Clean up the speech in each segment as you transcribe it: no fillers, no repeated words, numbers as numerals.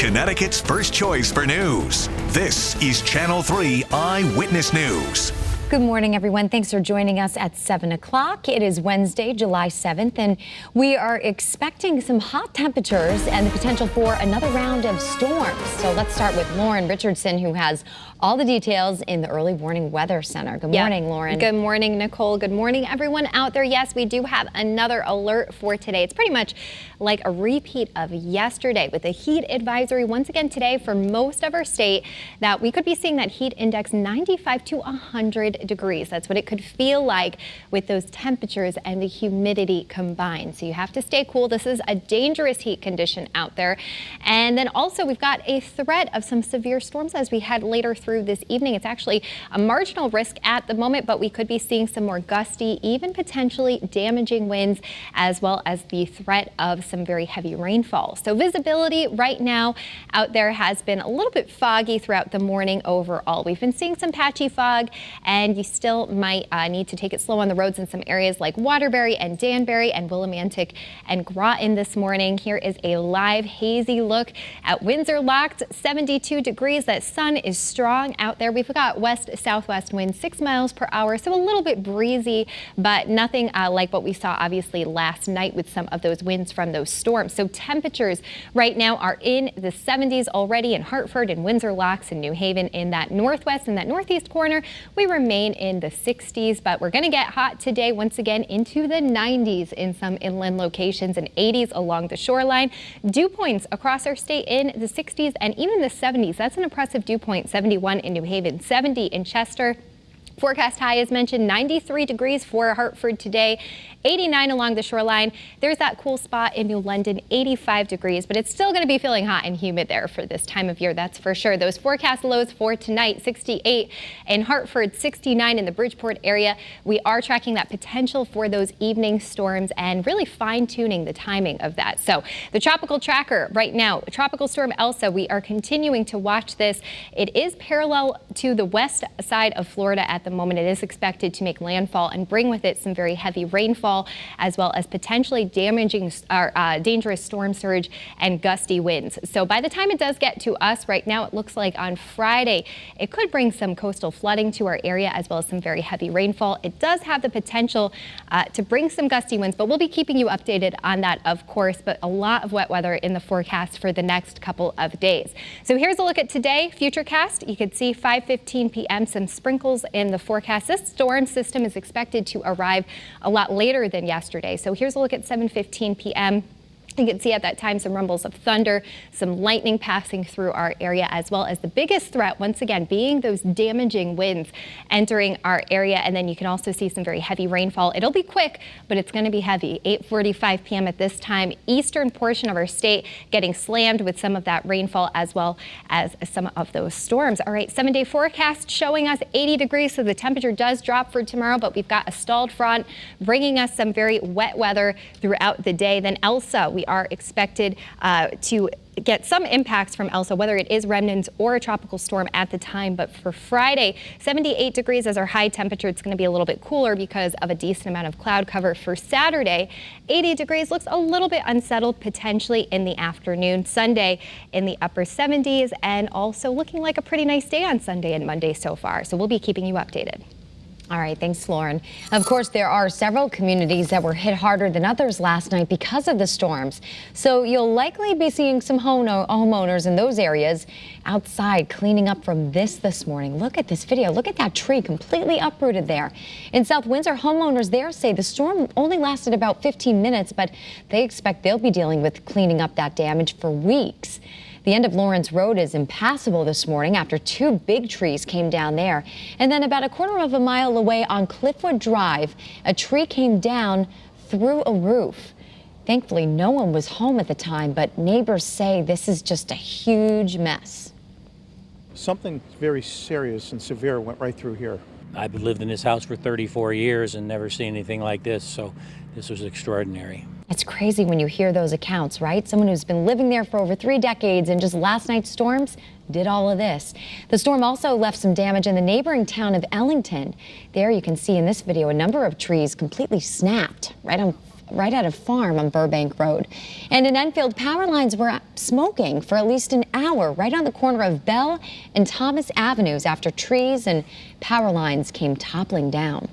Connecticut's first choice for news. This is Channel 3 Eyewitness News. Good morning, everyone. Thanks for joining us at 7 o'clock. It is Wednesday, July 7th, and we are expecting some hot temperatures and the potential for another round of storms. So let's start with Lorin Richardson, who has all the details in the Early Warning Weather Center. Good morning, Lorin. Good morning, Nicole. Good morning, everyone out there. Yes, we do have another alert for today. It's pretty much like a repeat of yesterday with a heat advisory once again today for most of our state that we could be seeing that heat index 95 to 100 degrees. That's what it could feel like with those temperatures and the humidity combined. So you have to stay cool. This is a dangerous heat condition out there. And then also we've got a threat of some severe storms as we head later through this evening. It's actually a marginal risk at the moment, but we could be seeing some more gusty, even potentially damaging winds, as well as the threat of some very heavy rainfall. So visibility right now out there has been a little bit foggy throughout the morning overall. We've been seeing some patchy fog, and you still might need to take it slow on the roads in some areas like Waterbury and Danbury and Willimantic and Groton this morning. Here is a live hazy look at Windsor Locked, 72 degrees. That sun is strong out there. We've got west-southwest winds 6 miles per hour, so a little bit breezy, but nothing like what we saw obviously last night with some of those winds from those storms. So temperatures right now are in the 70s already in Hartford and Windsor Locks and New Haven. In that northwest and that northeast corner, we remain in the 60s, but we're going to get hot today once again into the 90s in some inland locations and 80s along the shoreline. Dew points across our state in the 60s and even the 70s. That's an impressive dew point. 71 in New Haven, 70 in Chester. Forecast high, as mentioned, 93 degrees for Hartford today, 89 along the shoreline. There's that cool spot in New London, 85 degrees, but it's still going to be feeling hot and humid there for this time of year, that's for sure. Those forecast lows for tonight, 68 in Hartford, 69 in the Bridgeport area. We are tracking that potential for those evening storms and really fine-tuning the timing of that. So the tropical tracker right now, Tropical Storm Elsa, we are continuing to watch this. It is parallel to the west side of Florida at the moment. It is expected to make landfall and bring with it some very heavy rainfall, as well as potentially damaging dangerous storm surge and gusty winds. So by the time it does get to us right now, it looks like on Friday, it could bring some coastal flooding to our area, as well as some very heavy rainfall. It does have the potential to bring some gusty winds, but we'll be keeping you updated on that, of course. But a lot of wet weather in the forecast for the next couple of days. So here's a look at today. Futurecast, you could see 5:15 p.m. some sprinkles in the forecast. This storm system is expected to arrive a lot later than yesterday. So here's a look at 7:15 p.m. You can see at that time some rumbles of thunder, some lightning passing through our area, as well as the biggest threat once again being those damaging winds entering our area. And then you can also see some very heavy rainfall. It'll be quick, but it's going to be heavy. 8:45 p.m. at this time, eastern portion of our state getting slammed with some of that rainfall, as well as some of those storms. All right, 7-day forecast showing us 80 degrees, so the temperature does drop for tomorrow, but we've got a stalled front bringing us some very wet weather throughout the day. Then Elsa, we are expected to get some impacts from Elsa, whether it is remnants or a tropical storm at the time. But for Friday, 78 degrees as our high temperature. It's going to be a little bit cooler because of a decent amount of cloud cover. For Saturday, 80 degrees looks a little bit unsettled potentially in the afternoon. Sunday in the upper 70s, and also looking like a pretty nice day on Sunday and Monday so far. So we'll be keeping you updated. All right, thanks, Lorin. Of course, there are several communities that were hit harder than others last night because of the storms. So you'll likely be seeing some homeowners in those areas outside cleaning up from this morning. Look at this video. Look at that tree completely uprooted there. In South Windsor, homeowners there say the storm only lasted about 15 minutes, but they expect they'll be dealing with cleaning up that damage for weeks. The end of Lawrence Road is impassable this morning after two big trees came down there. And then about a quarter of a mile away on Cliffwood Drive, a tree came down through a roof. Thankfully, no one was home at the time, but neighbors say this is just a huge mess. Something very serious and severe went right through here. I've lived in this house for 34 years and never seen anything like this, so this was extraordinary. It's crazy when you hear those accounts, right? Someone who's been living there for over 3 decades and just last night's storms did all of this. The storm also left some damage in the neighboring town of Ellington. There you can see in this video a number of trees completely snapped right on right at a farm on Burbank Road. And in Enfield, power lines were smoking for at least an hour right on the corner of Bell and Thomas Avenues after trees and power lines came toppling down.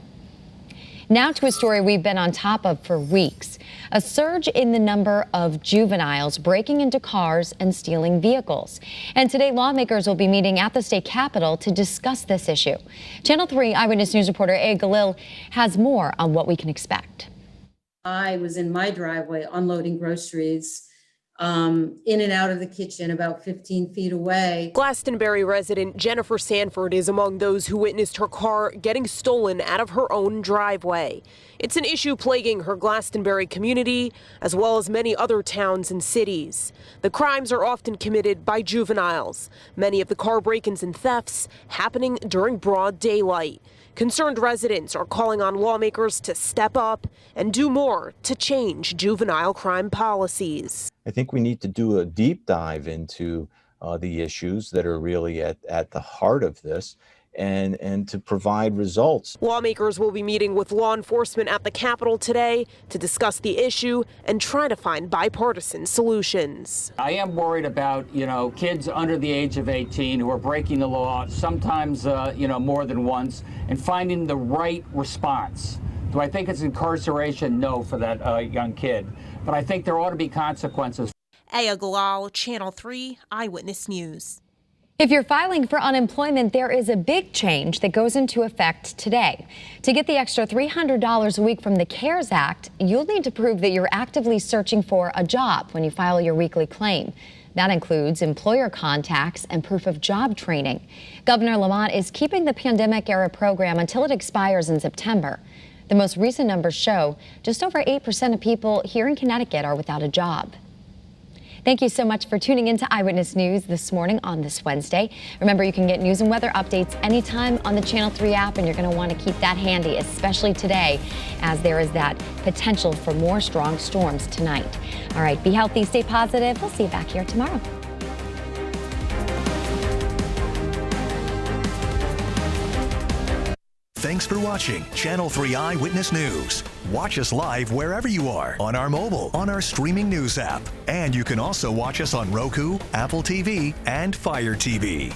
Now to a story we've been on top of for weeks. A surge in the number of juveniles breaking into cars and stealing vehicles. And today lawmakers will be meeting at the state capitol to discuss this issue. Channel 3 Eyewitness News reporter A. Galil has more on what we can expect. I was in my driveway unloading groceries, in and out of the kitchen about 15 feet away. Glastonbury resident Jennifer Sanford is among those who witnessed her car getting stolen out of her own driveway. It's an issue plaguing her Glastonbury community, as well as many other towns and cities. The crimes are often committed by juveniles, many of the car break-ins and thefts happening during broad daylight. Concerned residents are calling on lawmakers to step up and do more to change juvenile crime policies. I think we need to do a deep dive into the issues that are really at the heart of this and to provide results. Lawmakers will be meeting with law enforcement at the Capitol today to discuss the issue and try to find bipartisan solutions. I am worried about, kids under the age of 18 who are breaking the law, sometimes, more than once, and finding the right response. Do I think it's incarceration? No, for that young kid. But I think there ought to be consequences. Aya Galal, Channel 3 Eyewitness News. If you're filing for unemployment, there is a big change that goes into effect today. To get the extra $300 a week from the CARES Act, you'll need to prove that you're actively searching for a job when you file your weekly claim. That includes employer contacts and proof of job training. Governor Lamont is keeping the pandemic-era program until it expires in September. The most recent numbers show just over 8% of people here in Connecticut are without a job. Thank you so much for tuning in to Eyewitness News this morning on this Wednesday. Remember, you can get news and weather updates anytime on the Channel 3 app, and you're going to want to keep that handy, especially today, as there is that potential for more strong storms tonight. All right, be healthy, stay positive. We'll see you back here tomorrow. Thanks for watching Channel 3 Eyewitness News. Watch us live wherever you are on our mobile, on our streaming news app. And you can also watch us on Roku, Apple TV, and Fire TV.